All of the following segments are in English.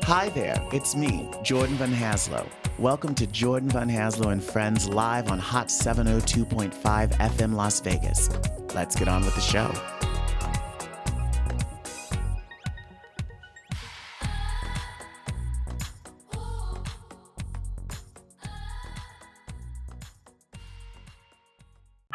Hi there, it's me, Jordan Van Haslo. Welcome to Jordan Van Haslo and Friends live on Hot 702.5 FM Las Vegas. Let's get on with the show.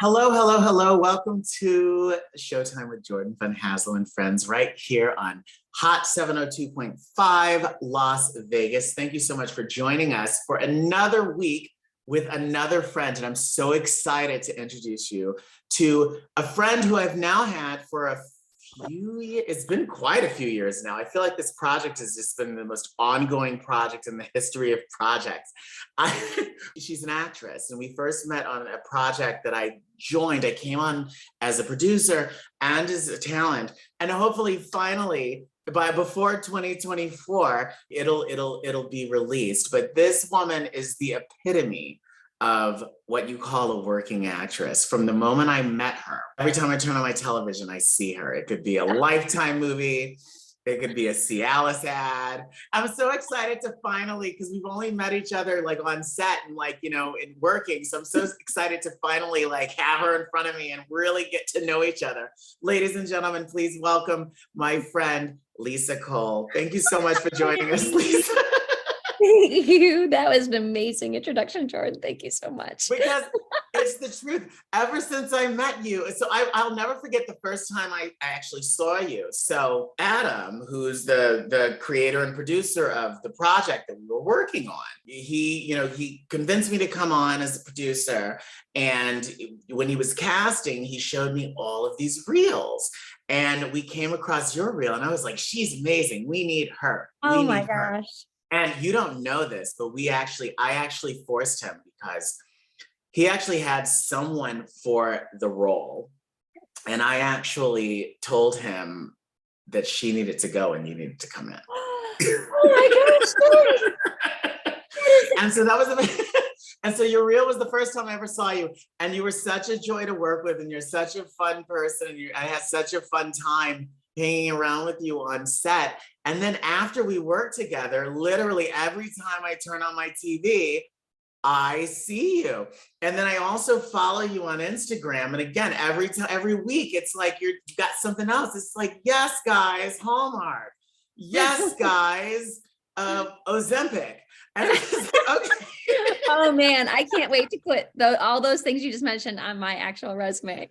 Hello, hello, hello. Welcome to Showtime with Jordan Van Haslo and Friends right here on Hot 702.5 Las Vegas. Thank you so much for joining us for another week with another friend. And I'm so excited to introduce you to a friend who I've now had for a few years. It's been quite a few years now. I feel like this project has just been the most ongoing project in the history of projects. She's an actress, and we first met on a project that I joined. I came on as a producer and as a talent, and hopefully finally before 2024 it'll be released. But this woman is the epitome of what you call a working actress. From the moment I met her, every time I turn on my television, I see her. It could be a Lifetime movie. It could be a Cialis ad. I'm so excited to finally, because we've only met each other like on set and like, you know, in working. So I'm so excited to finally like have her in front of me and really get to know each other. Ladies and gentlemen, please welcome my friend, Lisa Cole. Thank you so much for joining us, Lisa. Thank you. That was an amazing introduction, Jordan. Thank you so much. Because it's the truth. Ever since I met you, so I'll never forget the first time I actually saw you. So Adam, who's the creator and producer of the project that we were working on, he convinced me to come on as a producer. And when he was casting, he showed me all of these reels. And we came across your reel, and I was like, she's amazing. We need her. Oh my gosh. And you don't know this, but I actually forced him because he actually had someone for the role. And I actually told him that she needed to go and you needed to come in. Oh my gosh. And so that was and so your reel was the first time I ever saw you. And you were such a joy to work with, and you're such a fun person. And I had such a fun time hanging around with you on set. And then after we worked together, literally every time I turn on my TV, I see you. And then I also follow you on Instagram. And again, every week, it's like you got something else. It's like, yes, guys, Hallmark. Yes, guys, Ozempic. And okay. Oh man, I can't wait to put all those things you just mentioned on my actual resume.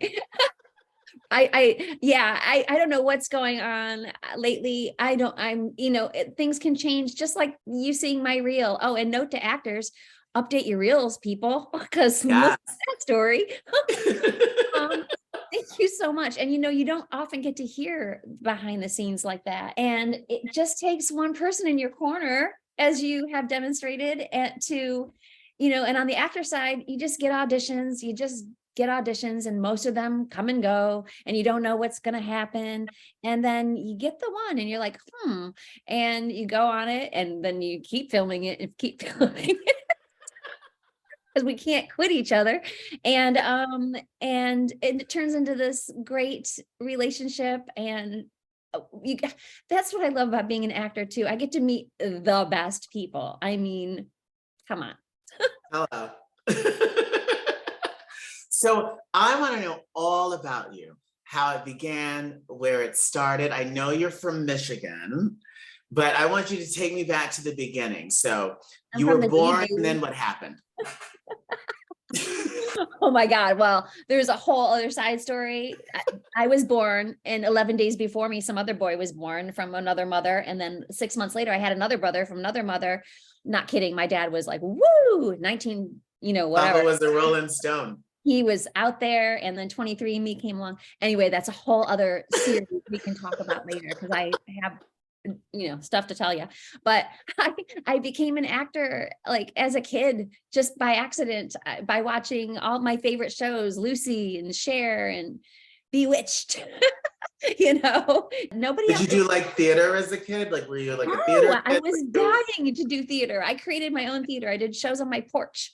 I don't know what's going on lately. Things can change, just like you seeing my reel. Oh, and note to actors, update your reels, people, because Yes. look at that story. Thank you so much. And you don't often get to hear behind the scenes like that. And it just takes one person in your corner, as you have demonstrated, and on the actor side, you just get auditions, and most of them come and go, and you don't know what's going to happen. And then you get the one and you're like, and you go on it, and then you keep filming it and keep filming it. Because we can't quit each other. And it turns into this great relationship. And that's what I love about being an actor too. I get to meet the best people. I mean, come on. Hello. So I want to know all about you, how it began, where it started. I know you're from Michigan, but I want you to take me back to the beginning. So you were born, and then what happened? Oh my God. Well, there's a whole other side story. I was born, and 11 days before me, some other boy was born from another mother. And then 6 months later, I had another brother from another mother. Not kidding. My dad was like, woo, 19, whatever. Papa was a Rolling Stone. He was out there, and then 23andMe came along. Anyway, that's a whole other series we can talk about later, because I have stuff to tell you. But I became an actor like as a kid, just by accident, by watching all my favorite shows, Lucy and Cher and Bewitched. Nobody. Did you do like theater as a kid? Like, were you like a theater kid? I was dying to do theater. I created my own theater. I did shows on my porch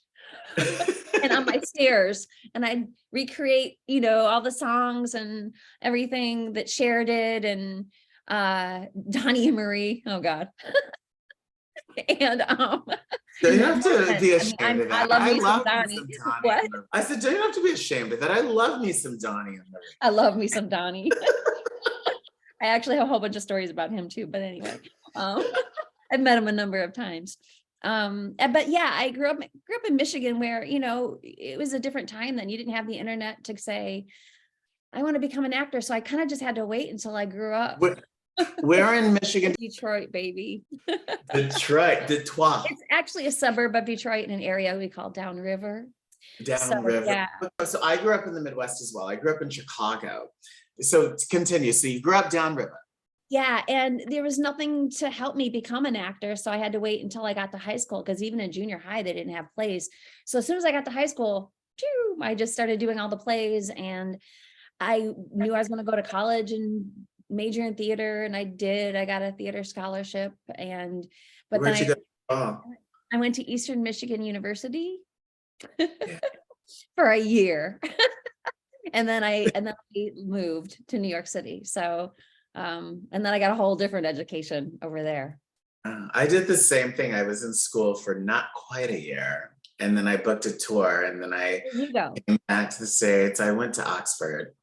and on my stairs, and I'd recreate, all the songs and everything that Cher did, and Donnie and Marie. Oh God. And Don't you have to be I ashamed of I that? love I me some love me Donnie. some Donnie. What? I said, don't you have to be ashamed of that? I love me some Donnie in the I love me some Donnie. I actually have a whole bunch of stories about him too, but anyway, I've met him a number of times. But yeah, I grew up in Michigan where, you know, it was a different time then. You didn't have the internet to say, I want to become an actor. So I kind of just had to wait until I grew up. Where in Michigan? Detroit, baby. Detroit. It's actually a suburb of Detroit in an area we call Downriver. Downriver. Yeah. So I grew up in the Midwest as well. I grew up in Chicago. So continue. So you grew up downriver. Yeah, and there was nothing to help me become an actor. So I had to wait until I got to high school because even in junior high, they didn't have plays. So as soon as I got to high school, I just started doing all the plays, and I knew I was going to go to college and major in theater, and I did. I got a theater scholarship, but Where'd then you go? Oh. I went to Eastern Michigan University for a year. And then I moved to New York City. So, and then I got a whole different education over there. I did the same thing. I was in school for not quite a year, and then I booked a tour, and then I came back to the States. I went to Oxford,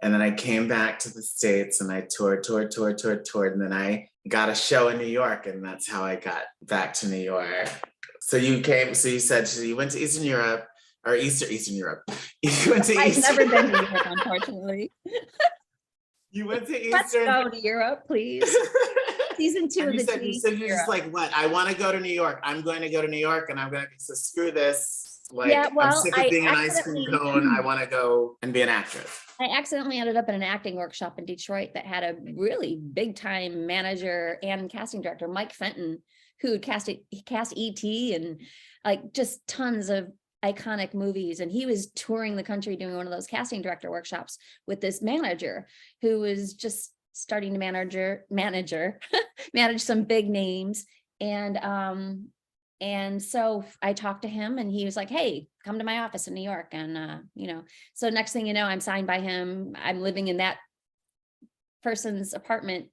and then I came back to the States, and I toured, and then I got a show in New York, and that's how I got back to New York. So you said you went to Eastern Europe. Or Eastern Europe. You went to I've never been to Europe, unfortunately. You went to Eastern. Let's go to Europe, please. Season 2 of the G. So you're just like, what? I want to go to New York. I'm going to go to New York, and I'm going to screw this. Like, yeah, well, I'm sick of being an ice cream cone. I want to go and be an actress. I accidentally ended up in an acting workshop in Detroit that had a really big time manager and casting director, Mike Fenton, who cast E.T. and like just tons of iconic movies, and he was touring the country doing one of those casting director workshops with this manager who was just starting to manage some big names. And so I talked to him, and he was like, hey, come to my office in New York. And you know, so next thing you know, I'm signed by him. I'm living in that person's apartment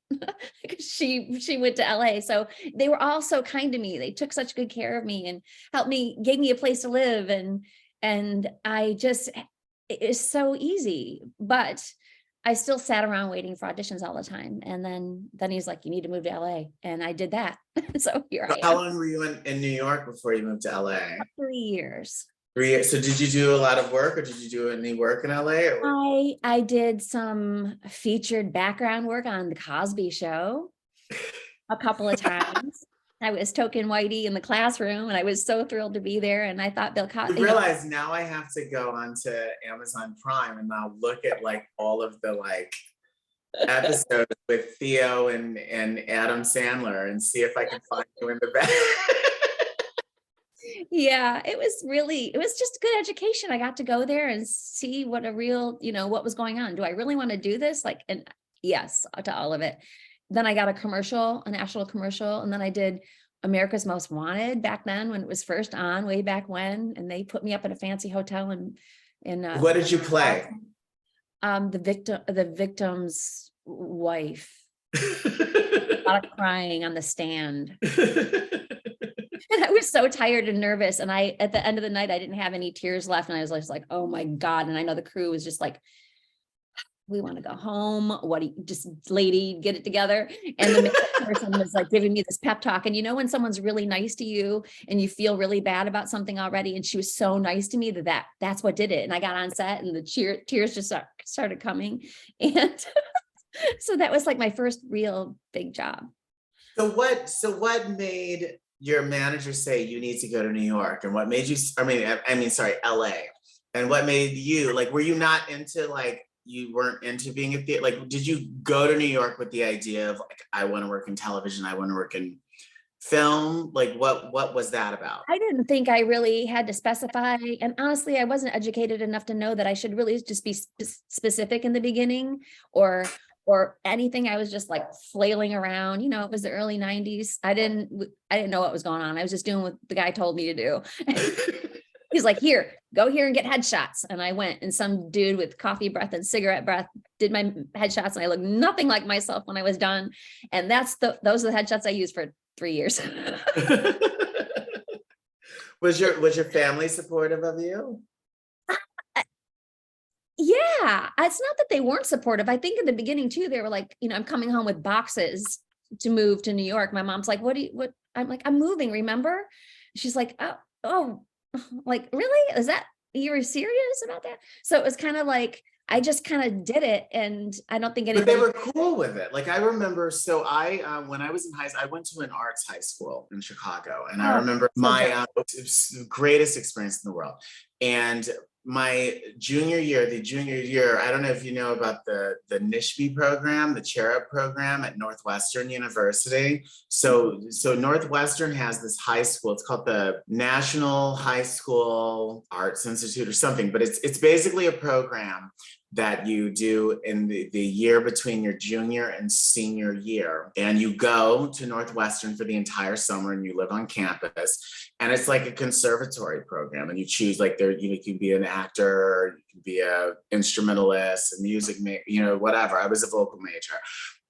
because she went to LA. So they were all so kind to me. They took such good care of me and helped me, gave me a place to live. And I just, it's so easy, but I still sat around waiting for auditions all the time. And then he's like, you need to move to LA. And I did that. So here I am. How long were you in New York before you moved to LA? 3 years. 3 years. So did you do a lot of work, or did you do any work in LA? I did some featured background work on The Cosby Show a couple of times. I was token whitey in the classroom, and I was so thrilled to be there. And I thought Bill Cosby. I realize now I have to go onto Amazon Prime and now look at like all of the like episodes with Theo and Adam Sandler and see if I can find you in the back. Yeah, it was just good education. I got to go there and see what a real, what was going on. Do I really want to do this? Like, and yes, to all of it. Then I got a national commercial. And then I did America's Most Wanted back then when it was first on, way back when. And they put me up in a fancy hotel in what did you play? The victim's wife. A lot of crying on the stand. And I was so tired and nervous. And at the end of the night, I didn't have any tears left. And I was just like, oh my God. And I know the crew was just like, we want to go home. What do you, just lady, get it together. And the makeup person was like giving me this pep talk. And when someone's really nice to you and you feel really bad about something already, and she was so nice to me that's what did it. And I got on set and the tears just started coming. And so that was like my first real big job. So what made your manager say you need to go to New York, and what made you, LA, and what made you, like, were you not into, like, you weren't into being a theater, like, did you go to New York with the idea of like, I want to work in television, I want to work in film? Like, what was that about? I didn't think I really had to specify. And honestly, I wasn't educated enough to know that I should really just be specific in the beginning or anything. I was just like flailing around, it was the early 90s. I didn't know what was going on. I was just doing what the guy told me to do. He's like, go here and get headshots. And I went, and some dude with coffee breath and cigarette breath did my headshots. And I looked nothing like myself when I was done. And those are the headshots I used for 3 years. Was your family supportive of you? Yeah, it's not that they weren't supportive. I think in the beginning too, they were like, I'm coming home with boxes to move to New York. My mom's like, what? I'm like, I'm moving, remember? She's like, oh, like, really? You were serious about that? So it was kind of like, I just kind of did it. And I don't think But they anybody. were cool with it. Like I remember, so when I was in high school, I went to an arts high school in Chicago, and I remember my greatest experience in the world. And my junior year, I don't know if you know about the NISHB program, the Cherub program at Northwestern University. So Northwestern has this high school. It's called the National High School Arts Institute or something, but it's basically a program that you do in the year between your junior and senior year. And you go to Northwestern for the entire summer and you live on campus. And it's like a conservatory program, and you choose like you can be an actor, you can be a instrumentalist, a music, whatever. I was a vocal major.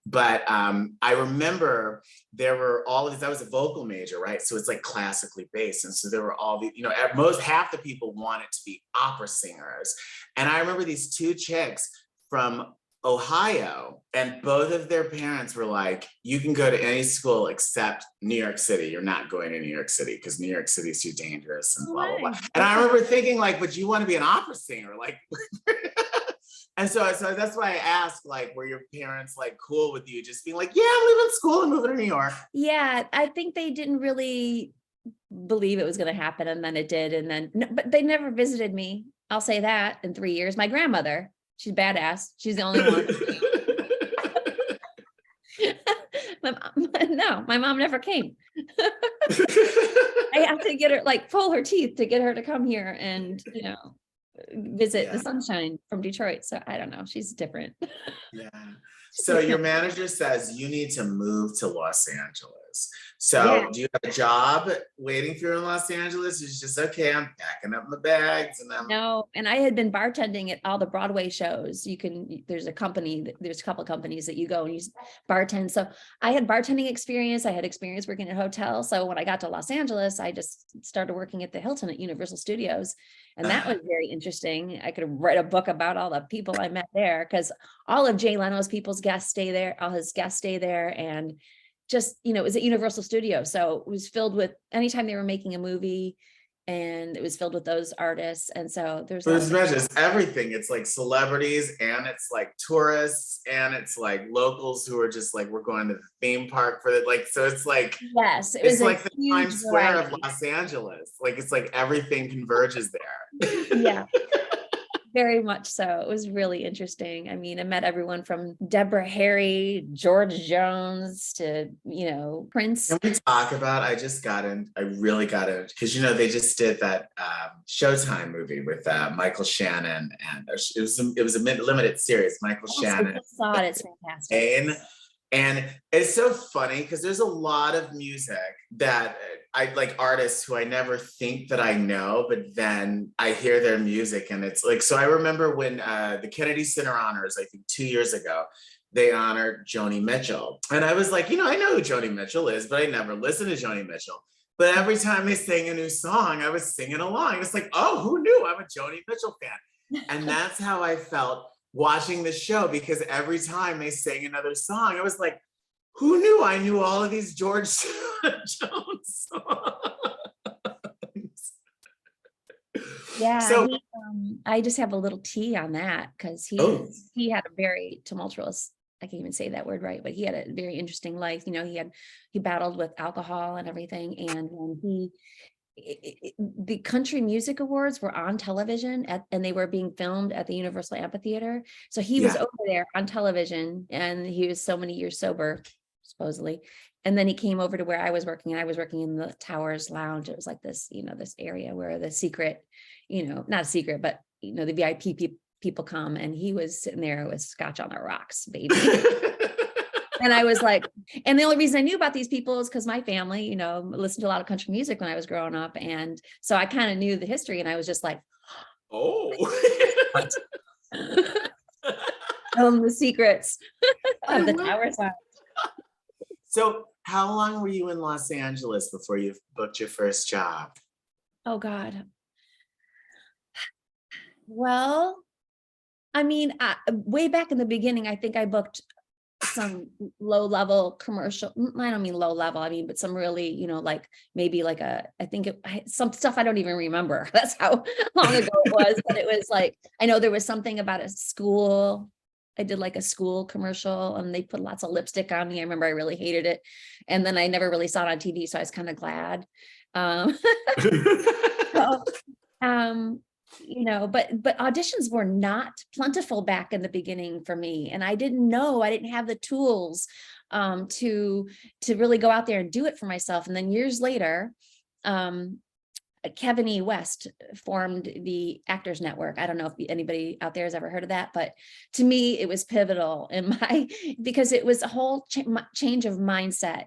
But I remember there were all of these, I was a vocal major, right? So it's like classically based. And so there were all these, at most half the people wanted to be opera singers. And I remember these two chicks from Ohio, and both of their parents were like, you can go to any school except New York City. You're not going to New York City because New York City is too dangerous and blah, blah, blah. And I remember thinking like, but you want to be an opera singer? Like, and so that's why I asked, like, were your parents like cool with you just being like, yeah, I'm leaving school and moving to New York? Yeah, I think they didn't really believe it was going to happen, and then it did. And then, but they never visited me. I'll say that in 3 years. My grandmother, she's badass. She's the only one. My mom never came. I have to get her, like, pull her teeth to get her to come here and, visit the sunshine from Detroit. So I don't know. She's different. Yeah. So your manager says you need to move to Los Angeles. So do you have a job waiting for you in Los Angeles? It's just, okay, I'm packing up my bags and No, and I had been bartending at all the Broadway shows. There's a couple companies that you go and you bartend. So I had bartending experience. I had experience working at hotels. So when I got to Los Angeles, I just started working at the Hilton at Universal Studios. And that was very interesting. I could write a book about all the people I met there, because all of Jay Leno's guests stay there, all his guests stay there. And just, it was at Universal Studios. So it was filled with, anytime they were making a movie, and it was filled with those artists. And so there's everything. It's like celebrities, and it's like tourists, and it's like locals who are just like, we're going to the theme park for it. Like, so it's like, yes, it's like the Times Square of Los Angeles. Like, it's like everything converges there. Yeah. Very much so. It was really interesting. I mean, I met everyone from Deborah Harry, George Jones to, Prince. Can we talk about, I really got in, because, they just did that Showtime movie with Michael Shannon, and it was a limited series, Michael Shannon. I saw it. It's fantastic. And it's so funny because there's a lot of music that I like, artists who I never think that I know, but then I hear their music and it's like, so I remember when the Kennedy Center Honors, I think 2 years ago, they honored Joni Mitchell. And I was like, I know who Joni Mitchell is, but I never listened to Joni Mitchell. But every time they sang a new song, I was singing along. It's like, oh, who knew? I'm a Joni Mitchell fan. And that's how I felt watching the show, because every time they sang another song, I was like, who knew I knew all of these George Jones songs? Yeah, so I just have a little tea on that, because he had a very tumultuous, I can't even say that word right, but he had a very interesting life. He battled with alcohol and everything, and when the Country Music Awards were on television and they were being filmed at the Universal Amphitheater. So he was over there on television, and he was so many years sober, supposedly. And then he came over to where I was working, and I was working in the Towers Lounge. It was like this, this area where the secret, not a secret, but, the VIP people come, and he was sitting there with scotch on the rocks, baby. And I was like, and the only reason I knew about these people is because my family, listened to a lot of country music when I was growing up. And so I kind of knew the history, and I was just like, oh, the secrets of the Towers. So how long were you in Los Angeles before you booked your first job? Oh God. Well, I mean, way back in the beginning, I think I booked some low level commercial. I don't mean low level. I mean, but some really, like maybe like some stuff I don't even remember. That's how long ago it was. But it was like, I know there was something about a school. I did like a school commercial and they put lots of lipstick on me. I remember I really hated it. And then I never really saw it on TV. So I was kind of glad. So, but auditions were not plentiful back in the beginning for me. And I didn't have the tools to really go out there and do it for myself. And then years later, Kevin E. West formed the Actors Network. I don't know if anybody out there has ever heard of that, but to me, it was pivotal because it was a whole change of mindset.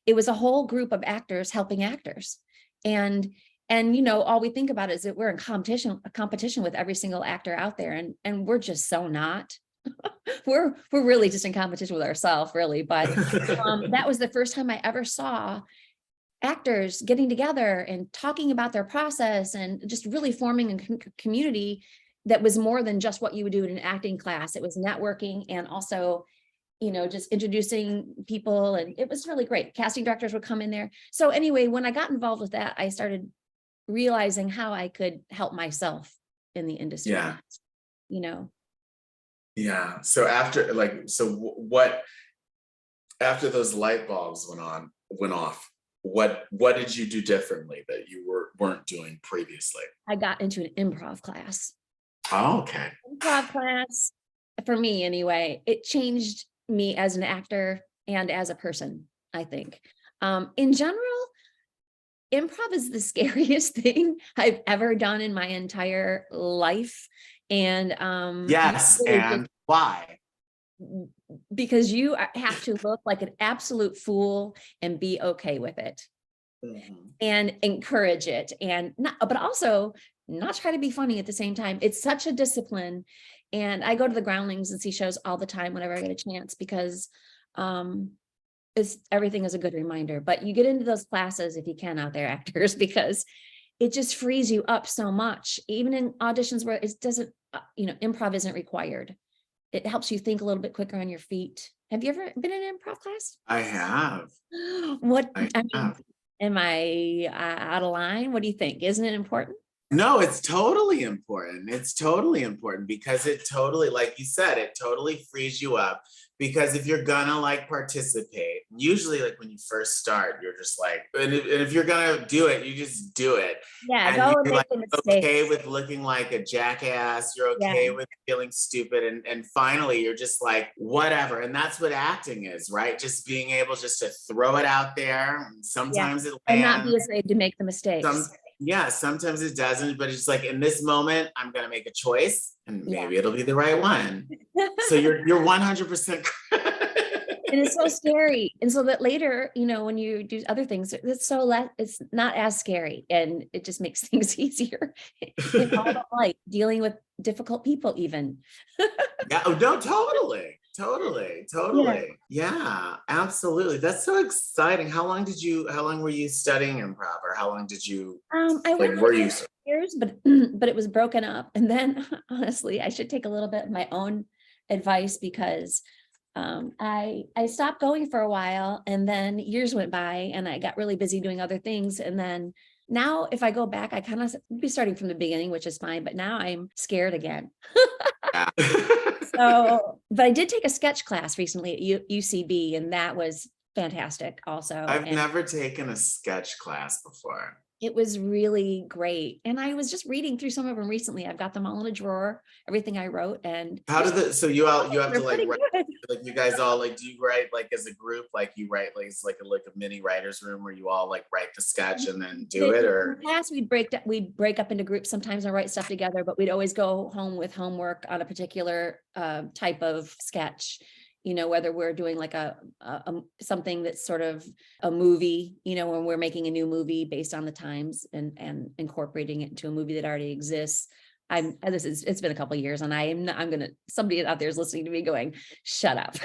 It was a whole group of actors helping actors. And all we think about is that we're in competition with every single actor out there. And we're just so not. we're really just in competition with ourselves, really. But that was the first time I ever saw actors getting together and talking about their process and just really forming a community that was more than just what you would do in an acting class. It was networking and also, just introducing people. And it was really great. Casting directors would come in there. So anyway, when I got involved with that, I started realizing how I could help myself in the industry. Yeah. Yeah. So after after those light bulbs went off, what did you do differently that you weren't doing previously? I got into an improv class. Oh, okay. Improv class, for me anyway, it changed me as an actor and as a person, I think. In general, improv is the scariest thing I've ever done in my entire life. And yes, and why? Because you have to look like an absolute fool and be okay with it. Mm-hmm. And encourage it, but also not try to be funny at the same time. It's such a discipline. And I go to the Groundlings and see shows all the time whenever I get a chance, because everything is a good reminder. But you get into those classes if you can out there, actors, because it just frees you up so much. Even in auditions where it doesn't, improv isn't required. It helps you think a little bit quicker on your feet. Have you ever been in an improv class? I have. Am I out of line? What do you think? Isn't it important? No, it's totally important. It's totally important because it totally, like you said, it totally frees you up. Because if you're gonna participate, usually when you first start, you're just and if you're gonna do it, you just do it. Yeah, and you're okay with looking like a jackass. You're okay with feeling stupid, and finally you're just whatever. And that's what acting is, right? Just being able just to throw it out there. Sometimes it lands, and not be afraid to make the mistakes. Sometimes it doesn't, but it's in this moment, I'm gonna make a choice. And maybe it'll be the right one. So you're 100% And it's so scary. And so that later, when you do other things, it's not as scary, and it just makes things easier in all the life, dealing with difficult people even. Yeah, no, totally. Yeah, absolutely. That's so exciting. How long were you studying improv, or how long did you were you years, but it was broken up. And then honestly, I should take a little bit of my own advice, because I stopped going for a while, and then years went by and I got really busy doing other things. And then now if I go back, I kind of be starting from the beginning, which is fine, but now I'm scared again. But I did take a sketch class recently at UCB, and that was fantastic also. I've never taken a sketch class before. It was really great. And I was just reading through some of them recently. I've got them all in a drawer, everything I wrote. And so you have to write, you guys all do you write as a group, you write it's like a mini writer's room where you all write the sketch and then do it? Or in the past we'd break up into groups sometimes and write stuff together, but we'd always go home with homework on a particular type of sketch. Whether we're doing a something that's sort of a movie, when we're making a new movie based on the times and incorporating it into a movie that already exists. It's been a couple of years, and somebody out there is listening to me going, shut up.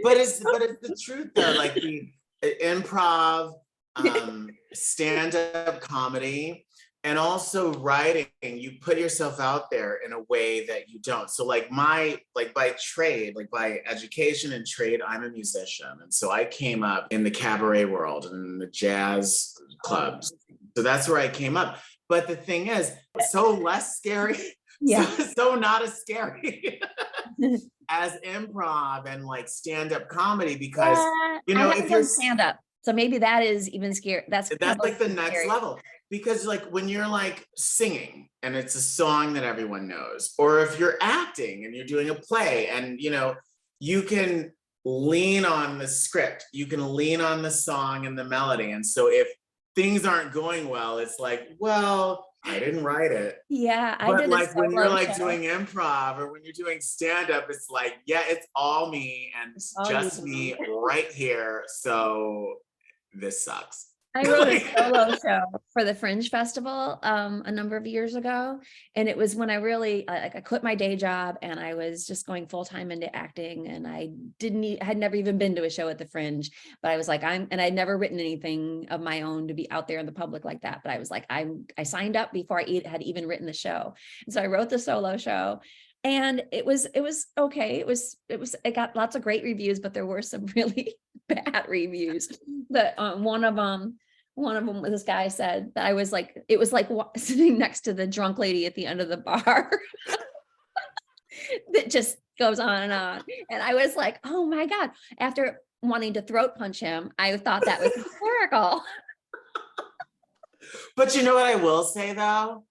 But it's the truth though, like the improv, stand-up comedy, and also writing, you put yourself out there in a way that you don't. So like by trade, like by education and trade, I'm a musician. And so I came up in the cabaret world and the jazz clubs. So that's where I came up. But the thing is, so less scary, Yeah. so not as scary as improv and like stand-up comedy, because if you're stand up, so maybe that is even scary. That's like the next level, because like when you're like singing and it's a song that everyone knows, or if you're acting and you're doing a play and you can lean on the script, you can lean on the song and the melody. And so if things aren't going well, it's like, well, I didn't write it. Yeah, but like when you're like doing improv or when you're doing stand-up, it's like, yeah, it's all me and it's just me right here. So this sucks. I wrote a solo show for the Fringe Festival a number of years ago. And it was when I really, I quit my day job and I was just going full-time into acting, and I had never even been to a show at the Fringe, but I was like, and I'd never written anything of my own to be out there in the public like that. But I was like, I signed up before I had even written the show. And so I wrote the solo show. And it was okay. It got lots of great reviews, but there were some really bad reviews. But one of them, this guy said that I was like, it was like sitting next to the drunk lady at the end of the bar. That just goes on and on. And I was like, oh my God. After wanting to throat punch him, I thought that was hysterical. But you know what I will say though?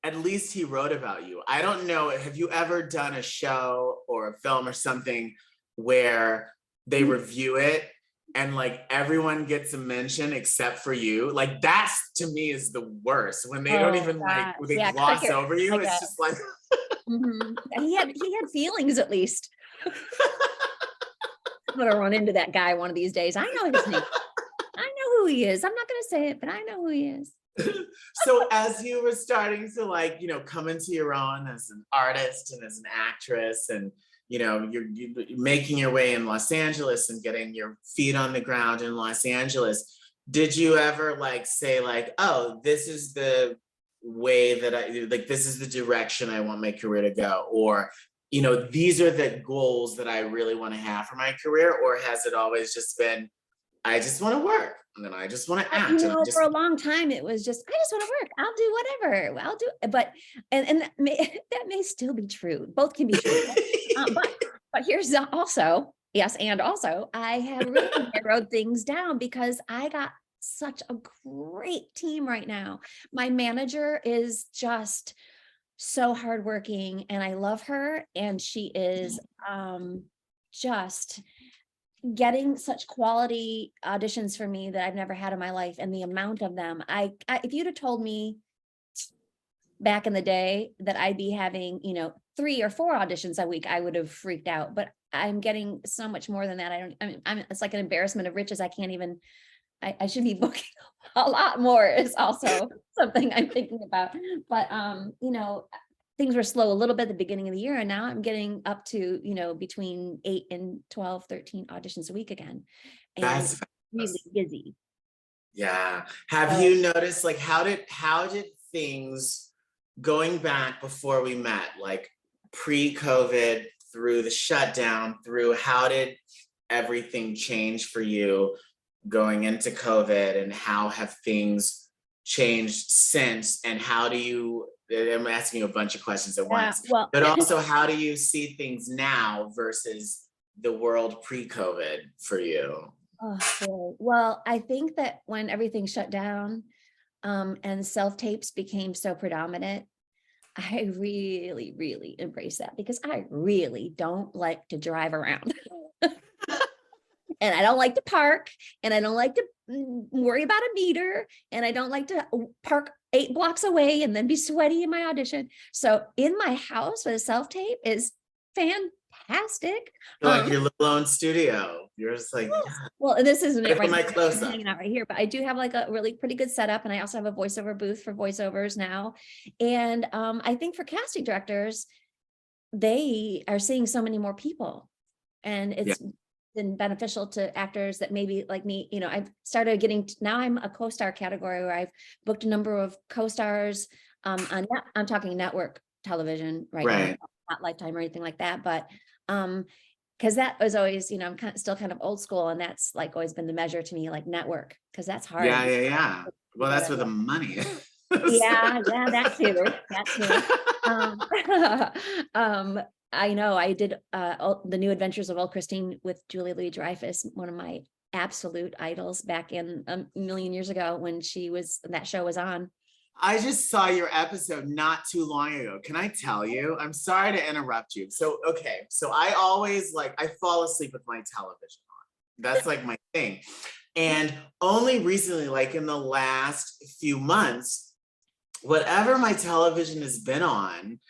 At least he wrote about you. I don't know, have you ever done a show or a film or something where they review it and like everyone gets a mention except for you? Like that's, to me, is the worst, when they don't even like, they gloss over you. It's just like he had feelings at least. I'm gonna run into that guy one of these days. I know his name. I know who he is. I'm not gonna say it, but I know who he is. So as you were starting to like, come into your own as an artist and as an actress, and you're making your way in Los Angeles and getting your feet on the ground in Los Angeles, did you ever like say like, oh, this is the way that I like, this is the direction I want my career to go, or these are the goals that I really want to have for my career? Or has it always just been, I just want to work and then I just want to act? For a long time, it was just, I just want to work. I'll do whatever. I'll do, but, and that may still be true. Both can be true. But here's also, yes. And also I have really narrowed things down because I got such a great team right now. My manager is just so hardworking and I love her. And she is just getting such quality auditions for me that I've never had in my life, and the amount of them. If you'd have told me back in the day that I'd be having 3 or 4 auditions a week, I would have freaked out. But I'm getting so much more than that. It's like an embarrassment of riches. I can't even. I should be booking a lot more. Is also something I'm thinking about. But things were slow a little bit at the beginning of the year, and now I'm getting up to, between 8 and 12, 13 auditions a week again. And that's really busy. Yeah. Have you noticed, like, how did things, going back before we met, like pre-COVID through the shutdown, how did everything change for you going into COVID, and how have things changed since? And how do you, I'm asking you a bunch of questions at once, but also how do you see things now versus the world pre-COVID for you? Oh, well, I think that when everything shut down and self-tapes became so predominant, I really, really embrace that, because I really don't like to drive around. And I don't like to park, and I don't like to worry about a meter, and I don't like to park 8 blocks away and then be sweaty in my audition. So in my house with a self-tape is fantastic. Like your little own studio. You're just like, well, this isn't it right now. I'm hanging out right here, but I do have like a really pretty good setup, and I also have a voiceover booth for voiceovers now. And I think for casting directors, they are seeing so many more people, and been beneficial to actors that maybe like me, you know, I've started getting, now I'm a co-star category where I've booked a number of co-stars I'm talking network television right now, not Lifetime or anything like that, but because that was always, you know, I'm still kind of old school, and that's like always been the measure to me, like network, because that's hard. Yeah. Well, that's where the money is. Yeah, that too. I know I did the New Adventures of Old Christine with Julia Louis-Dreyfus, one of my absolute idols back in a million years ago when that show was on. I just saw your episode not too long ago. Can I tell you? I'm sorry to interrupt you. So I always I fall asleep with my television on. That's like my thing. And only recently, like in the last few months, whatever my television has been on,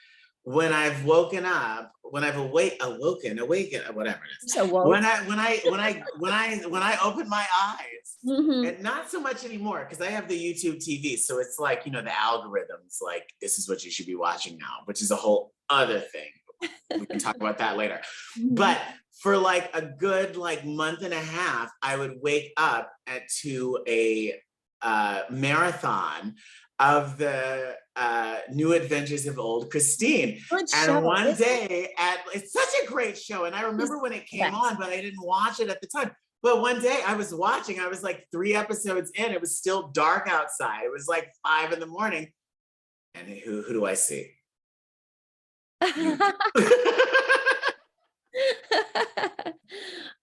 when I've woken up, when I've awoken, whatever it is. So when I open my eyes, and not so much anymore because I have the YouTube TV, so it's like, you know, the algorithms like this is what you should be watching now, which is a whole other thing. We can talk about that later. But for like a good month and a half, I would wake up to a marathon of the New Adventures of Old Christine. And one day it's such a great show. And I remember when it came on, but I didn't watch it at the time. But one day I was watching, I was like 3 episodes in, it was still dark outside. It was like 5 in the morning. And who do I see?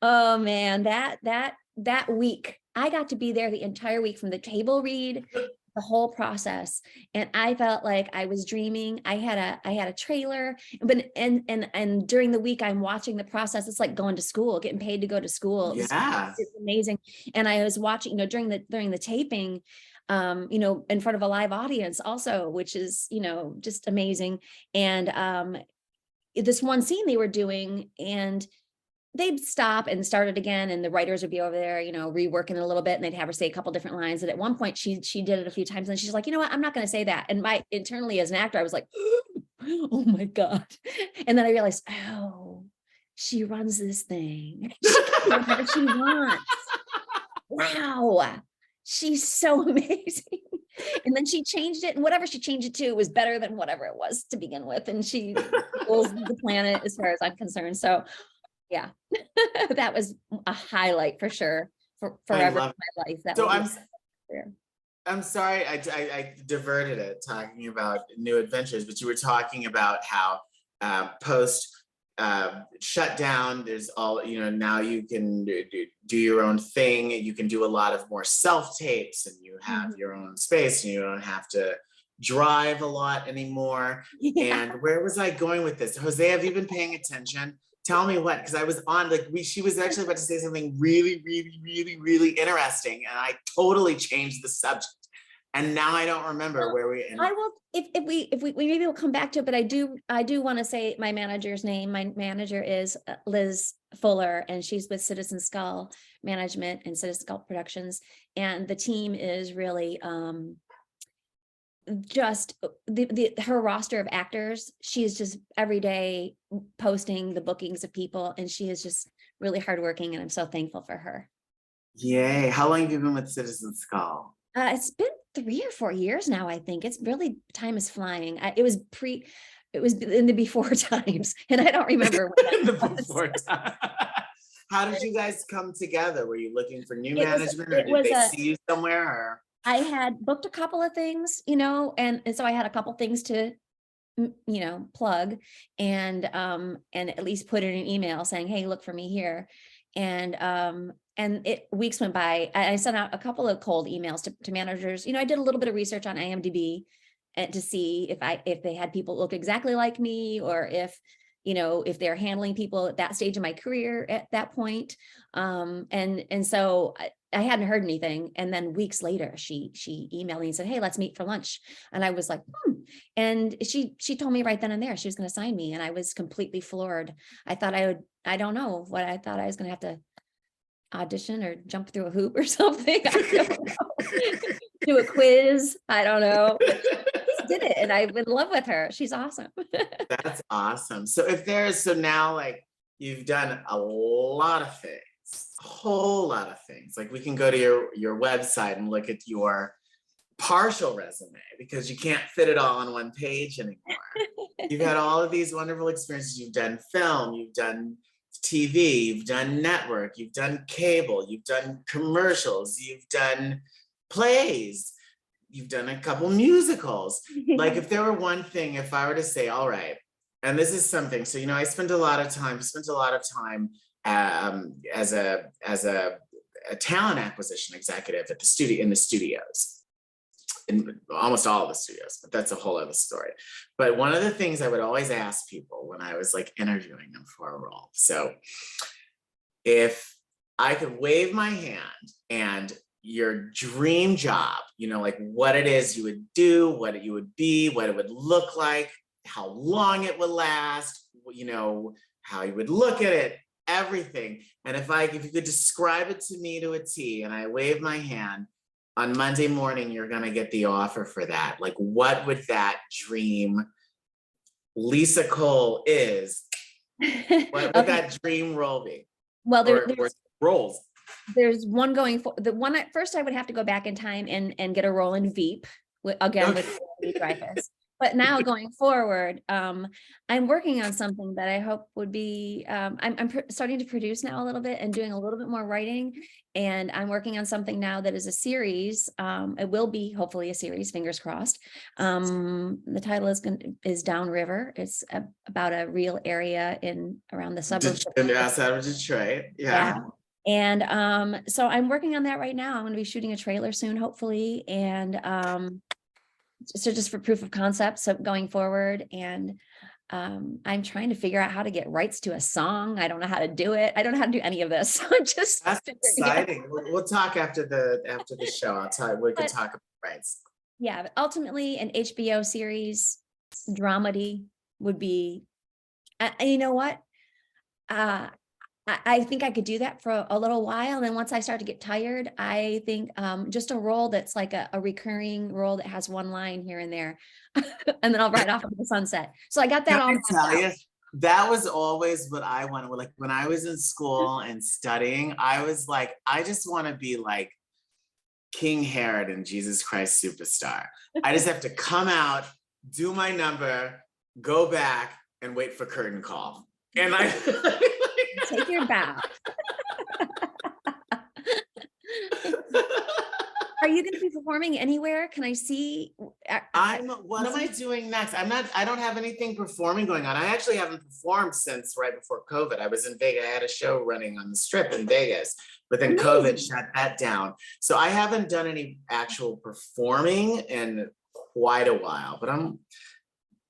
Oh man, that week, I got to be there the entire week, from the table read, the whole process, and I felt like I was dreaming. I had a trailer, but and during the week I'm watching the process. It's like going to school, getting paid to go to school. It's amazing. And I was watching, you know, during the taping, you know, in front of a live audience also, which is, you know, just amazing. And this one scene they were doing, and they'd stop and start it again, and the writers would be over there, you know, reworking it a little bit, and they'd have her say a couple different lines. And at one point she did it a few times, and she's like, you know what, I'm not going to say that. And internally as an actor, I was like, oh my God. And then I realized, oh, she runs this thing. She can do whatever she wants. Wow. She's so amazing. And then she changed it, and whatever she changed it to was better than whatever it was to begin with. And she rules the planet as far as I'm concerned. So yeah, that was a highlight for sure for forever in my life. So I'm sorry, I diverted it talking about New Adventures, but you were talking about how post shutdown, there's all, you know, now you can do your own thing. You can do a lot of more self tapes, and you have your own space, and you don't have to drive a lot anymore. And where was I going with this? Jose, have you been paying attention? Tell me what, because I was on, she was actually about to say something really, really, really, really interesting, and I totally changed the subject. And now I don't remember where we ended. I will, if we maybe we'll come back to it, but I do want to say my manager's name. My manager is Liz Fuller, and she's with Citizen Skull Management and Citizen Skull Productions. And the team is really just her roster of actors. She is just every day posting the bookings of people, and she is just really hardworking, and I'm so thankful for her. Yay. How long have you been with Citizen Skull? It's been 3 or 4 years now, I think. It's really, time is flying. It was in the before times, and I don't remember when the before time. How did you guys come together? Were you looking for new management, or did they see you somewhere? Or? I had booked a couple of things, you know, and so I had a couple things to, you know, plug and at least put in an email saying, hey, look for me here. And weeks went by. I sent out a couple of cold emails to managers. You know, I did a little bit of research on IMDb to see if they had people look exactly like me, or if, you know, if they're handling people at that stage of my career at that point. And so I hadn't heard anything. And then weeks later, she emailed me and said, hey, let's meet for lunch. And I was like, And she told me right then and there, she was going to sign me. And I was completely floored. I thought I don't know what I thought I was going to have to audition or jump through a hoop or something. I don't know. Do a quiz. I don't know. She did it, and I'm in love with her. She's awesome. That's awesome. So now like you've done a lot of things. whole lot of things. Like we can go to your website and look at your partial resume because you can't fit it all on one page anymore. You've had all of these wonderful experiences. You've done film, you've done TV, you've done network, you've done cable, you've done commercials, you've done plays, you've done a couple musicals. Like if there were one thing, if I were to say, all right, and this is something, so, I spent a lot of time as a talent acquisition executive at in the studios. In almost all of the studios, but that's a whole other story. But one of the things I would always ask people when I was like interviewing them for a role, so if I could wave my hand and your dream job, like what it is you would do, what you would be, what it would look like, how long it would last, how you would look at it, everything. And if you could describe it to me to a T and I wave my hand, on Monday morning, you're going to get the offer for that. Like, what would that dream Lisa Cole is? What would that dream role be? Well, there's roles. There's one going for the one at first I would have to go back in time and get a role in Veep with Dreyfus. But now going forward, I'm working on something that I hope would be, I'm starting to produce now a little bit and doing a little bit more writing. And I'm working on something now that is a series. It will be hopefully a series, fingers crossed. The title is Downriver. It's about a real area around the suburbs. Outside of Detroit, yeah. And so I'm working on that right now. I'm going to be shooting a trailer soon, hopefully. And so just for proof of concept, so going forward, and I'm trying to figure out how to get rights to a song. I don't know how to do it. I don't know how to do any of this. That's exciting. We'll talk after the show. I'll tell you, we can talk about rights. Yeah, but ultimately an HBO series dramedy would be, you know what? I think I could do that for a little while. And then once I start to get tired, I think just a role that's like a recurring role that has one line here and there. And then I'll ride off into the sunset. So I got that all. That was always what I wanted. Like when I was in school and studying, I was like, I just want to be like King Herod in Jesus Christ Superstar. I just have to come out, do my number, go back and wait for curtain call. And I take your bow. Are you going to be performing anywhere? Can I see? What am I doing next? I don't have anything performing going on. I actually haven't performed since right before COVID. I was in Vegas. I had a show running on the Strip in Vegas, but then COVID shut that down. So I haven't done any actual performing in quite a while, but I'm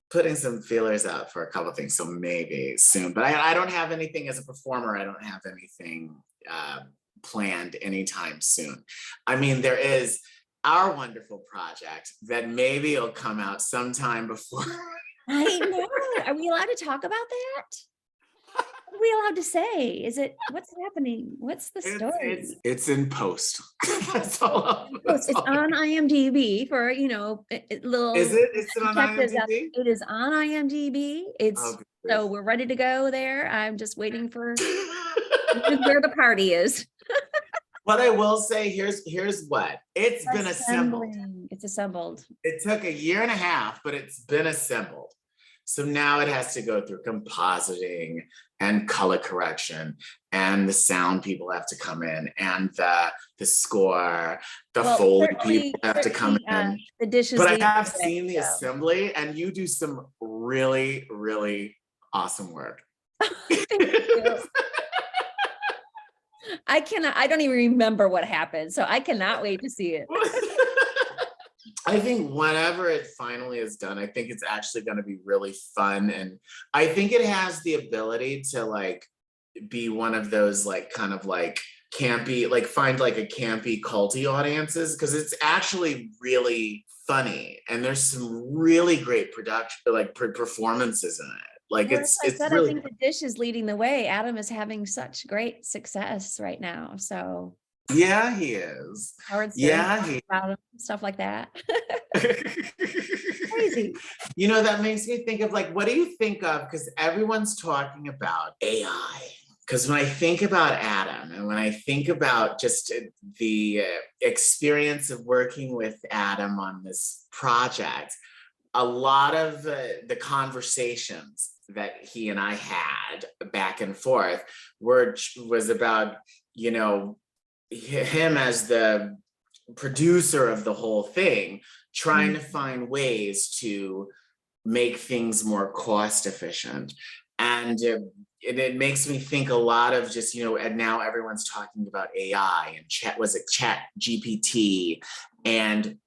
putting some feelers out for a couple of things. So maybe soon, but I don't have anything as a performer. I don't have anything planned anytime soon. I mean, there is our wonderful project that maybe it'll come out sometime before. I know. Are we allowed to talk about that? What are we allowed to say? What's happening? What's the story? It's in post. That's all. It's on IMDb for, little. Is it? Is it on IMDb? It is on IMDb. So we're ready to go there. I'm just waiting for where the party is. What I will say, here's what. It's been assembled. It's assembled. It took a year and a half, but it's been assembled. So now it has to go through compositing and color correction, and the sound people have to come in, and the score, the Foley people have to come in. The dishes. But I have seen the assembly, and you do some really, really awesome work. Thank you. I don't even remember what happened, so I cannot wait to see it. I think whenever it finally is done, I think it's actually going to be really fun. And I think it has the ability to like be one of those like kind of like campy, like find like a campy culty audiences, because it's actually really funny. And there's some really great production, like performances in it. Like it's really. I think the dish is leading the way. Adam is having such great success right now. So yeah, he is. Stuff like that. Crazy. That makes me think of like, what do you think of? Because everyone's talking about AI. Because when I think about Adam and when I think about just the experience of working with Adam on this project, a lot of the conversations that he and I had back and forth was about, you know, him as the producer of the whole thing, trying to find ways to make things more cost efficient. And it makes me think a lot of just, you know, and now everyone's talking about AI and chat GPT, and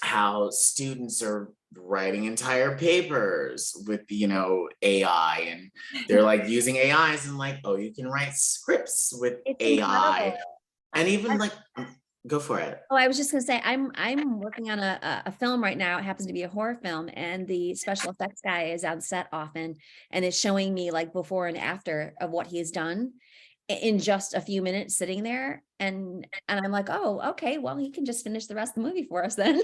how students are writing entire papers with, you know, AI, and they're like using AIs and like, oh, you can write scripts with It's AI. incredible. And even like, go for it. Oh, I was just gonna say, I'm working on a film right now. It happens to be a horror film, and the special effects guy is on set often and is showing me like before and after of what he's done in just a few minutes sitting there. And I'm like, oh, okay, well, he can just finish the rest of the movie for us then.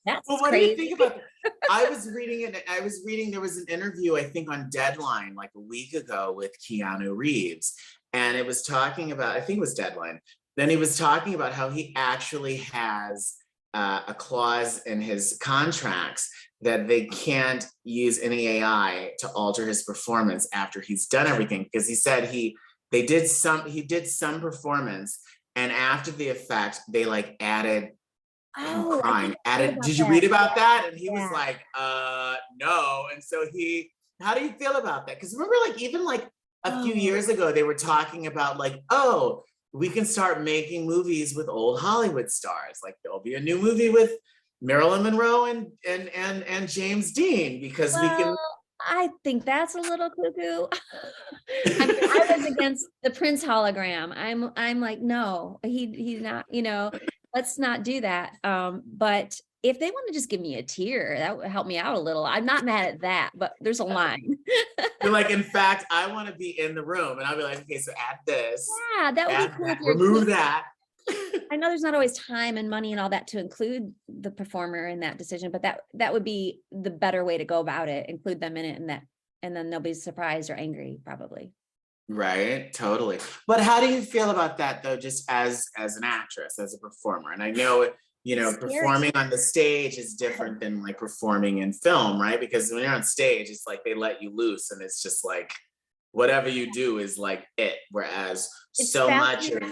That's Well, what crazy. do you think about that? I was reading, there was an interview, I think on Deadline, like a week ago with Keanu Reeves. And it was talking about, I think it was Deadline. Then he was talking about how he actually has a clause in his contracts that they can't use any AI to alter his performance after he's done everything. Because he said he did some performance, and after the effect, they like added him crying. Did you read about that? And he was like, no. And so how do you feel about that? Because remember, like, even like a few years ago, they were talking about like, oh, we can start making movies with old Hollywood stars. Like there'll be a new movie with Marilyn Monroe and James Dean, because we can. I think that's a little cuckoo. I mean, I was against the Prince hologram. I'm like, no, he's not, you know, let's not do that. But if they want to just give me a tear, that would help me out a little. I'm not mad at that, but there's a line. You're like, in fact, I want to be in the room, and I'll be like, okay, so add this. Yeah, that would be cool. That, remove that. I know there's not always time and money and all that to include the performer in that decision, but that would be the better way to go about it. Include them in it, and then nobody's surprised or angry, probably. Right, totally. But how do you feel about that though, just as an actress, as a performer? And I know, you know, performing on the stage is different than like performing in film, right? Because when you're on stage, it's like they let you loose, and it's just like whatever you do is like it. Whereas it's so much of,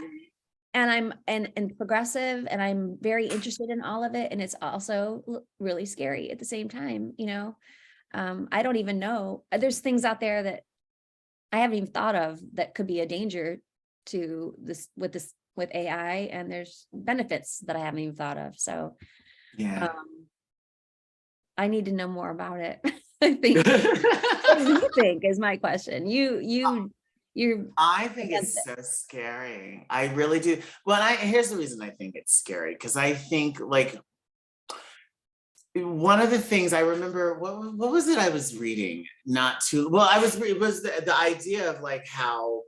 and I'm and progressive, and I'm very interested in all of it, and it's also really scary at the same time, you know. I don't even know. There's things out there that I haven't even thought of that could be a danger to this with AI, and there's benefits that I haven't even thought of. So yeah. I need to know more about it. I think. What do you think is my question? I think it's so scary. I really do. Well, here's the reason I think it's scary, because I think like one of the things I remember, what was it I was reading? It was the idea of like how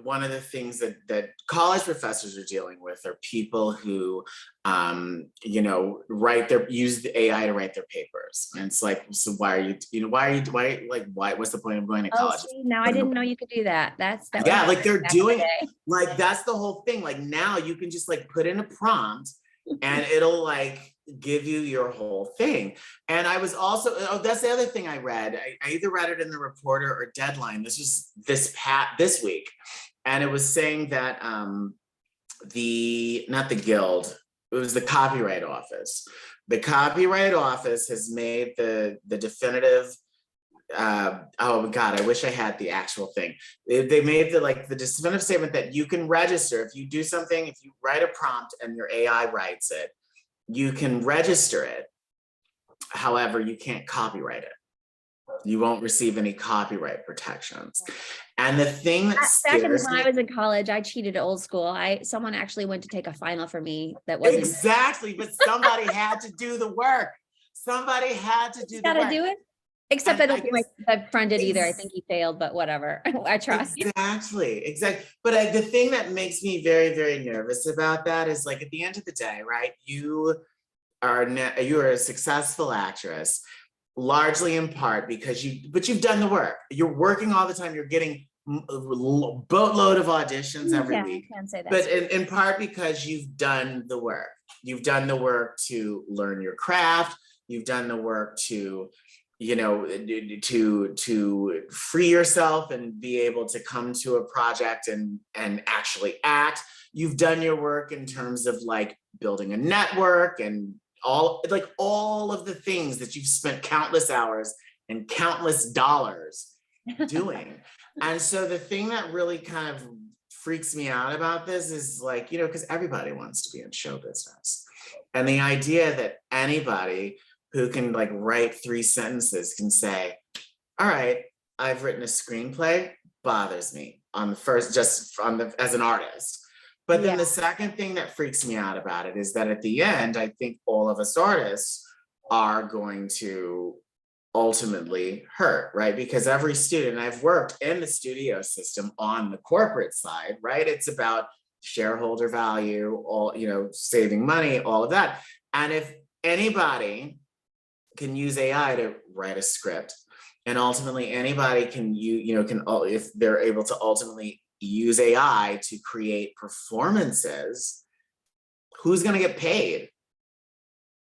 one of the things that college professors are dealing with are people who, you know, use the AI to write their papers. And it's like, so why what's the point of going to college? See, now I didn't know you could do that. Yeah, like they're doing, like, that's the whole thing. Like now you can just like put in a prompt and it'll like give you your whole thing. And I was also, that's the other thing I read. I either read it in the Reporter or Deadline. This was this week. And it was saying that not the Guild, it was the Copyright Office. The Copyright Office has made the definitive, oh God, I wish I had the actual thing. They made the definitive statement that you can register if you do something, if you write a prompt and your AI writes it, you can register it. However, you can't copyright it. You won't receive any copyright protections. And the thing that scares when I was in college, I cheated old school. Someone actually went to take a final for me that wasn't exactly, but somebody had to do the work. Somebody had to do the work. Gotta do it. Except I don't think my friend did either. I think he failed, but whatever. I tried. Exactly. But the thing that makes me very, very nervous about that is like at the end of the day, right? You are a successful actress, largely in part because you've done the work. You're working all the time. You're getting boatload of auditions every Yeah, I week, can say that. but in part because you've done the work. You've done the work to learn your craft. You've done the work to, you know, to free yourself and be able to come to a project and actually act. You've done your work in terms of like building a network and all of the things that you've spent countless hours and countless dollars doing. And so the thing that really kind of freaks me out about this is like, you know, because everybody wants to be in show business. And the idea that anybody who can like write 3 sentences can say, all right, I've written a screenplay, bothers me on the first, just on the, as an artist. But then the second thing that freaks me out about it is that at the end, I think all of us artists are going to ultimately hurt, right? Because every student, I've worked in the studio system on the corporate side, right? It's about shareholder value, all, you know, saving money, all of that. And if anybody can use AI to write a script, and ultimately anybody can if they're able to ultimately use AI to create performances, who's going to get paid?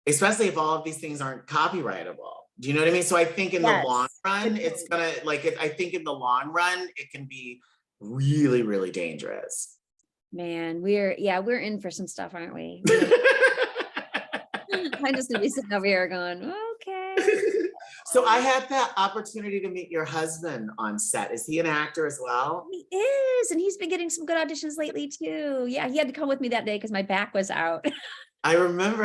Especially if all of these things aren't copyrightable. Do you know what I mean? So I think in the long run, it's gonna I think in the long run, it can be really, really dangerous. Man, we're in for some stuff, aren't we? I'm just gonna be sitting over here going, okay. So I had the opportunity to meet your husband on set. Is he an actor as well? He is, and he's been getting some good auditions lately too. Yeah, he had to come with me that day because my back was out. I remember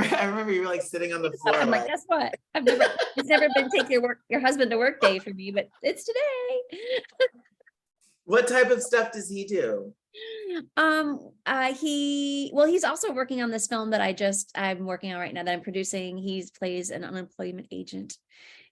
you were like sitting on the floor. I'm like, guess what? It's never been take your husband to work day for me, but it's today. What type of stuff does he do? He's also working on this film that I'm working on right now that I'm producing. He plays an unemployment agent,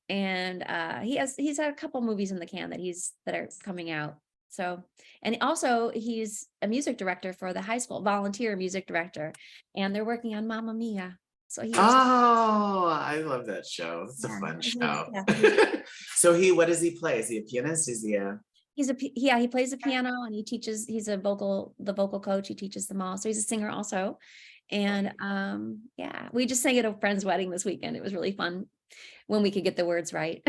and he's had a couple movies in the can that are coming out. So, and also he's a music director for the high school, volunteer music director, and they're working on Mamma Mia. So I love that show. It's a fun show. Yeah. So what does he play? Is he a pianist? Is he a he plays the piano and he's the vocal coach. He teaches them all. So he's a singer also. And we just sang at a friend's wedding this weekend. It was really fun when we could get the words right.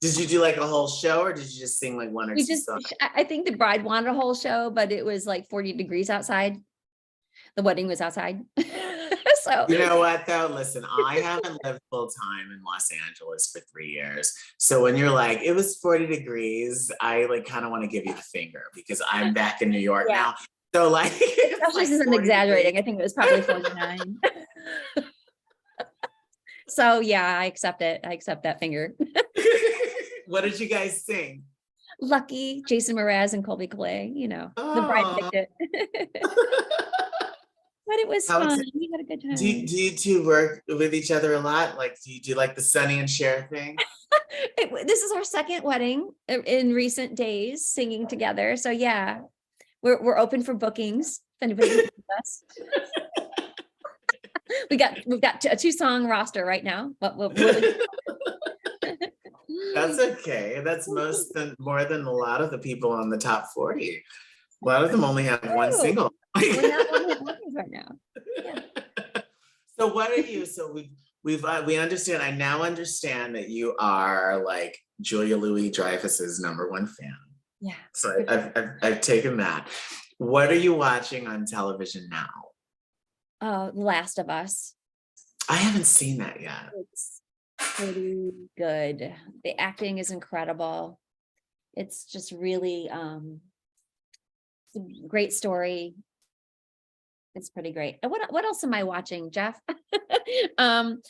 Did you do like a whole show or did you just sing like one or two songs? I think the bride wanted a whole show, but it was like 40 degrees outside. The wedding was outside. So you know what though? Listen, I haven't lived full time in Los Angeles for 3 years. So when you're like, it was 40 degrees, I like kind of want to give you the finger because I'm back in New York now. So like, this isn't exaggerating. I think it was probably 49. So yeah, I accept it. I accept that finger. What did you guys sing? Lucky, Jason Mraz and Colby Clay, the bride picked it. But it was fun. We had a good time. Do you two work with each other a lot? Like, do you do like the Sonny and Cher thing? This is our second wedding in recent days, singing together. So yeah, we're open for bookings. If anybody wants us. We've got a 2-song roster right now. But that's okay. That's more than a lot of the people on the top 40. A lot of them only have one single. We're not on the bookings right now. Yeah. So what are you? So we understand. I now understand that you are like Julia Louis-Dreyfus's #1 fan. Yeah. So I've taken that. What are you watching on television now? The Last of Us. I haven't seen that yet. It's pretty good. The acting is incredible. It's just really it's a great story. It's pretty great. And what else am I watching, Jef? I'm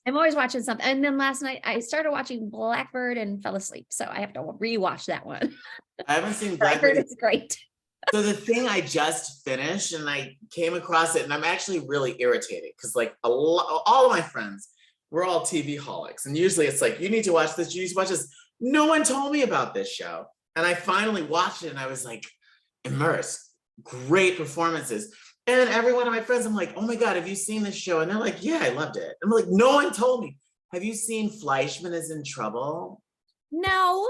always watching something. And then last night I started watching Blackbird and fell asleep. So I have to rewatch that one. I haven't seen Blackbird. It's great. So the thing I just finished and I came across it and I'm actually really irritated because like all of my friends, we're all TV holics. And usually it's like, you need to watch this, you need to watch this. No one told me about this show. And I finally watched it and I was like immersed. Great performances. And every one of my friends, I'm like, oh my God, have you seen this show? And they're like, yeah, I loved it. I'm like, no one told me. Have you seen Fleischman is in Trouble? No.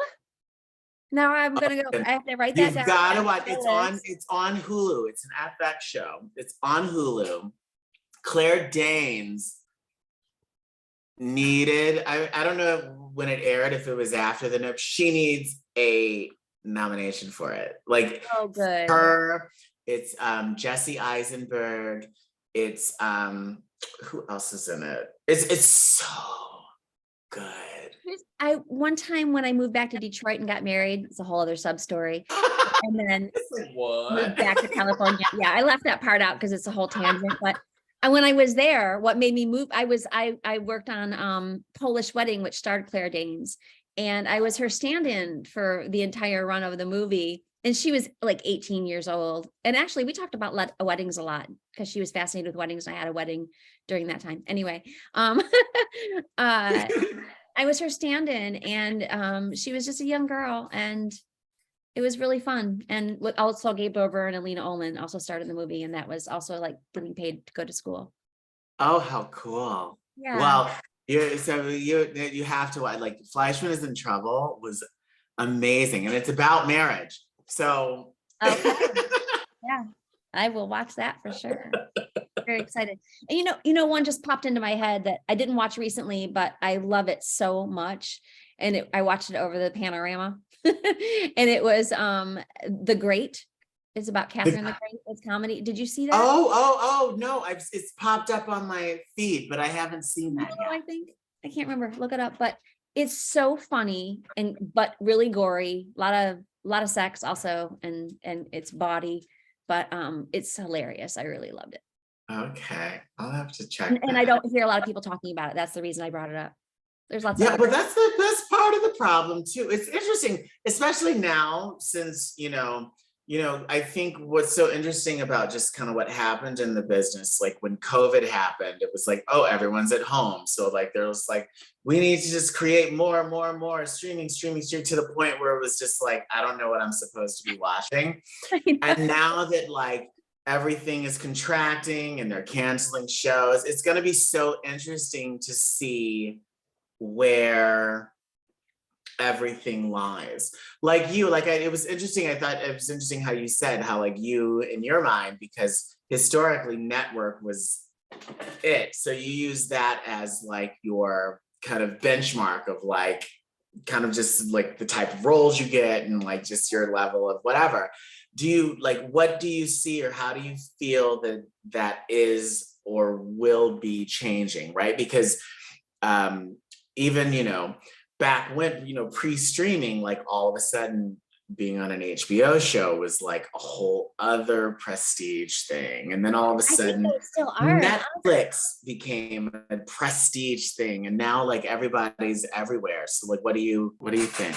Now I'm gonna go. And I have to write that you've down. got to Add watch. to the list. It's on Hulu. It's an FX show. It's on Hulu. Claire Danes needed, I don't know when it aired, if it was after the Nope, she needs a nomination for it. Like Oh, good. her, it's Jesse Eisenberg, it's who else is in it? It's so good. One time when I moved back to Detroit and got married, it's a whole other sub story. And then It's like, what? moved back to California. Yeah, I left that part out because it's a whole tangent. But when I was there, what made me move, I worked on Polish Wedding, which starred Claire Danes, and I was her stand-in for the entire run of the movie. And she was like 18 years old. And actually, we talked about weddings a lot because she was fascinated with weddings. I had a wedding during that time. Anyway, I was her stand-in, and she was just a young girl, and it was really fun. And also Gabe Dover and Alina Olin also starred in the movie, and that was also like getting paid to go to school. Oh, how cool. Yeah. Well, you have to watch, like Fleischman is in Trouble was amazing, and it's about marriage. So Okay. Yeah, I will watch that for sure. Very excited. And one just popped into my head that I didn't watch recently, but I love it so much. And I watched it over the panorama. And it was The Great. It's about Catherine the Great. It's comedy. Did you see that? Oh no, it's popped up on my feed, but I haven't seen that yet. I think I can't remember. Look it up, but it's so funny but really gory. A lot of sex also, and it's body, but it's hilarious. I really loved it. Okay, I'll have to check. And I don't hear a lot of people talking about it. That's the reason I brought it up. There's lots. Yeah, but that's part of the problem too. It's interesting, especially now, since I think what's so interesting about just kind of what happened in the business, like when COVID happened, it was like, oh, everyone's at home. So like, there was like, we need to just create more and more and more streaming to the point where it was just like, I don't know what I'm supposed to be watching. And now that like everything is contracting and they're canceling shows, it's going to be so interesting to see where everything lies. Like it was interesting. I thought it was interesting how you said how like you in your mind, because historically network was it. So you use that as like your kind of benchmark of like kind of just like the type of roles you get and like just your level of whatever. What do you see, or how do you feel that is or will be changing, right? Because even back when pre-streaming, like all of a sudden being on an HBO show was like a whole other prestige thing, and then all of a sudden Netflix became a prestige thing, and now like everybody's everywhere. So like, what do you think?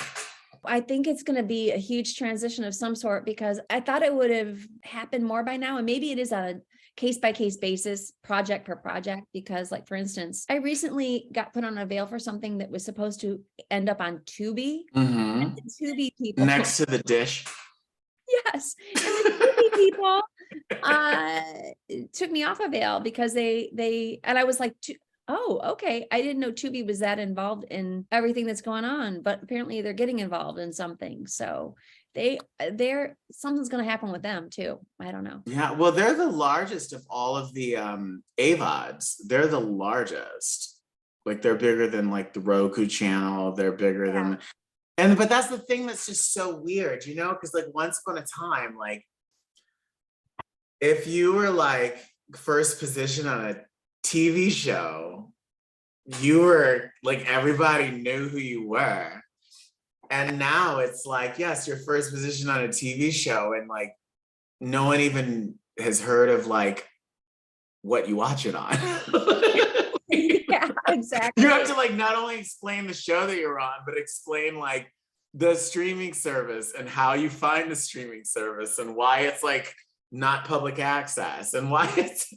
I think it's going to be a huge transition of some sort, because I thought it would have happened more by now. And maybe it is on a case-by-case basis, project per project, because like, for instance, I recently got put on a veil for something that was supposed to end up on Tubi. Mm-hmm. And the Tubi people next to the dish. Yes. And the Tubi people took me off a veil because they and I was like, oh, okay. I didn't know Tubi was that involved in everything that's going on, but apparently they're getting involved in something. So something's going to happen with them too. I don't know. Yeah. Well, they're the largest of all of the AVODs. They're the largest. Like they're bigger than like the Roku channel. They're bigger than, but that's the thing that's just so weird, because like once upon a time, like if you were like first position on a TV show, you were like, everybody knew who you were. And now it's like, yes, your first position on a TV show, and like no one even has heard of like what you watch it on. Yeah, exactly. You have to like not only explain the show that you're on, but explain like the streaming service and how you find the streaming service and why it's like not public access and why it's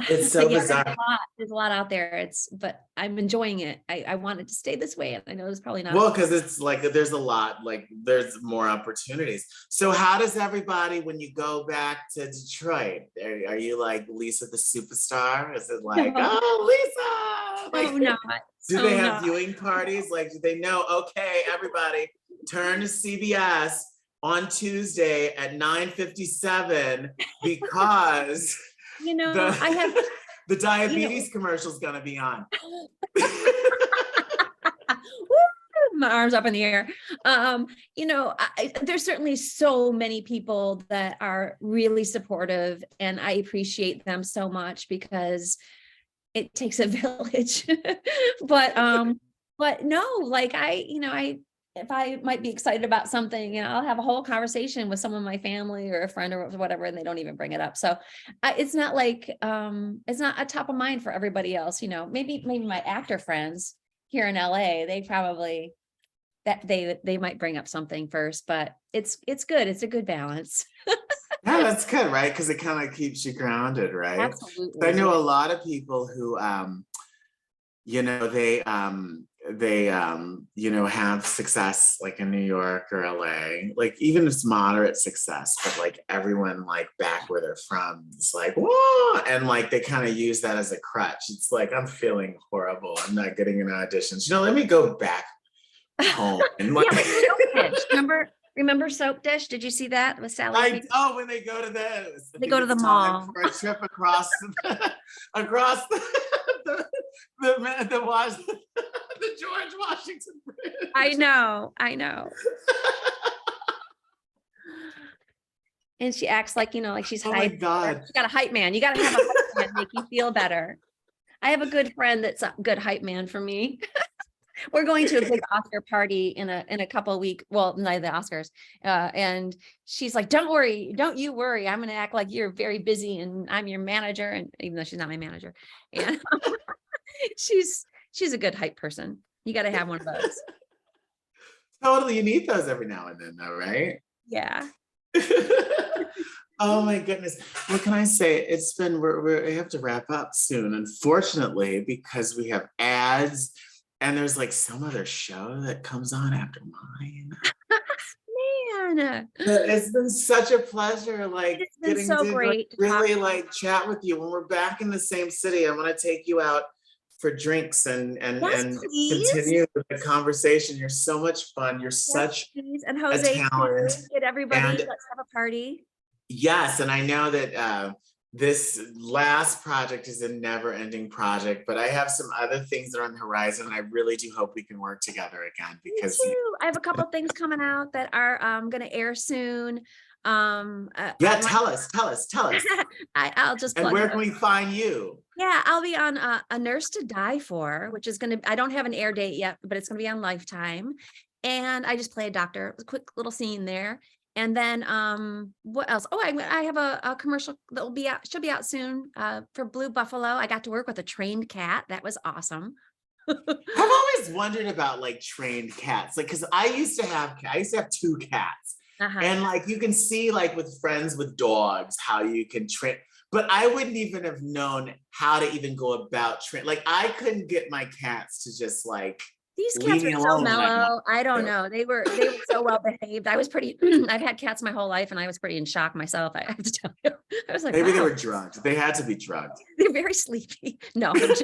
It's so bizarre. There's a lot out there. But I'm enjoying it. I want it to stay this way. And I know it's probably not. Well, because it's like there's a lot, like there's more opportunities. So how does everybody, when you go back to Detroit, are you like Lisa the superstar? Is it like, oh, Lisa? Like, no. Do they have viewing parties? Like, do they know, okay, everybody, turn to CBS on Tuesday at 9:57 because I have the diabetes commercial's gonna be on. My arms up in the air. There's certainly so many people that are really supportive, and I appreciate them so much because it takes a village. but no, like if I might be excited about something, I'll have a whole conversation with someone in my family or a friend or whatever, and they don't even bring it up. So it's not like, it's not a top of mind for everybody else. Maybe my actor friends here in LA, they probably, that they might bring up something first, but it's good. It's a good balance. Yeah, that's good, right? Because it kind of keeps you grounded, right? Absolutely. So I know a lot of people who, they have success like in New York or LA, like even if it's moderate success, but like everyone like back where they're from is like, whoa, and like they kind of use that as a crutch. It's like, I'm feeling horrible, I'm not getting any auditions, let me go back home. And like, remember Soap Dish? Did you see that with Sally? When they go to they go to the mall for a trip across across the George Washington Bridge. I know. And she acts like, like she's hype. Oh my God. She got a hype man. You got to have a hype man to make you feel better. I have a good friend that's a good hype man for me. We're going to a big Oscar party in a couple of weeks. Well, not the Oscars. And she's like, don't you worry. I'm going to act like you're very busy and I'm your manager. And even though she's not my manager. And she's a good hype person. You got to have one of those. Totally. You need those every now and then though, right? Yeah. Oh my goodness. What can I say? It's been, we have to wrap up soon, unfortunately, because we have ads. And there's like some other show that comes on after mine. Man. It's been such a pleasure, like getting so great to really like chat with you. When we're back in the same city, I want to take you out for drinks and continue the conversation. You're so much fun. You're such and Jose, a talent. Get everybody, let's have a party. Yes, and I know that this last project is a never-ending project, but I have some other things that are on the horizon, and I really do hope we can work together again. Because me too. I have a couple of things coming out that are going to air soon. Tell us. I'll just. And where can we find you? Yeah, I'll be on A Nurse to Die For, which is going to. I don't have an air date yet, but it's going to be on Lifetime, and I just play a doctor. A quick little scene there. And then what else? Oh, I have a commercial that will be out, should be out soon for Blue Buffalo. I got to work with a trained cat. That was awesome. I've always wondered about like trained cats, like because I used to have two cats. And like you can see like with friends with dogs how you can train, but I wouldn't even have known how to even go about train. Like I couldn't get my cats to just like. These cats were so mellow. I don't know. They were so well behaved. I was pretty. I've had cats my whole life, and I was pretty in shock myself. I have to tell you. I was like, maybe wow. They were drugged. They had to be drugged. They're very sleepy. No, it's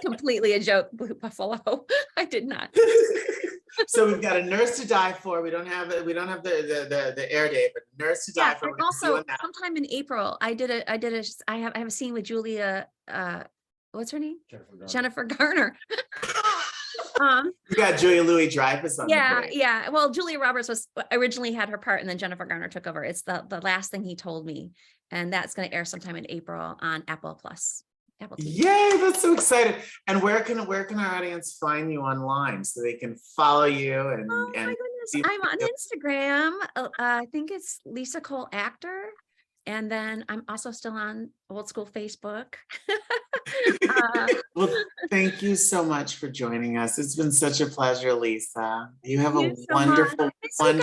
completely a joke. Blue Buffalo. I did not. So we've got A Nurse to Die For. We don't have the air date, but Nurse to Die For. And also, sometime in April, I have a scene with Julia. What's her name? Jennifer Garner. You got Julia Louis-Dreyfus on. Yeah. Well, Julia Roberts originally had her part, and then Jennifer Garner took over. It's the last thing he told me, and that's going to air sometime in April on Apple Plus. Apple TV. Yay! That's so exciting. And where can our audience find you online so they can follow you? And my goodness, I'm on Instagram. I think it's Lisa Cole Actor. And then I'm also still on old school Facebook. Well, thank you so much for joining us. It's been such a pleasure, Lisa. You have a wonderful. And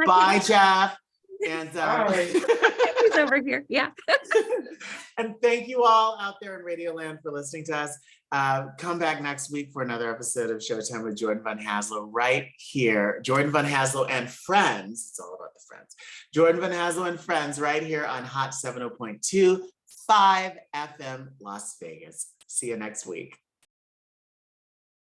bye, Jef. And Vegas over here. Yeah. And thank you all out there in Radio Land for listening to us. Come back next week for another episode of Showtime with Jordan Van Haslo right here. Jordan Van Haslo and Friends. It's all about the friends. Jordan Van Haslo and Friends right here on Hot 70.2, 5 FM Las Vegas. See you next week.